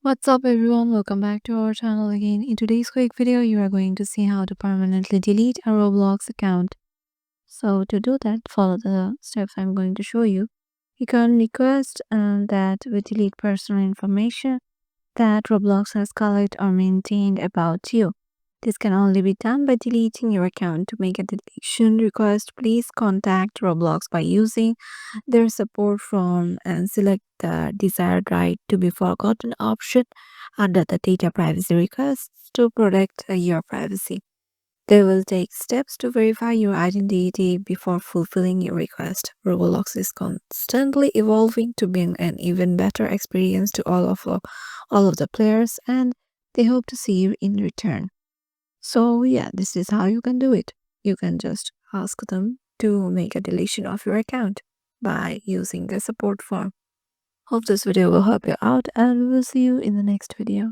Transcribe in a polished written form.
What's up everyone, welcome back to our channel again. In today's quick video, you are going to see how to permanently delete a Roblox account. So to do that, follow the steps I'm going to show you. You can request that we delete personal information that Roblox has collected or maintained about you. This can only be done by deleting your account. To make a deletion request, please contact Roblox by using their support form and select the desired right to be forgotten option under the data privacy requests to protect your privacy. They will take steps to verify your identity before fulfilling your request. Roblox is constantly evolving to bring an even better experience to all of the players, and they hope to see you in return. So yeah, this is how you can do it. You can just ask them to make a deletion of your account by using the support form. Hope this video will help you out, and we will see you in the next video.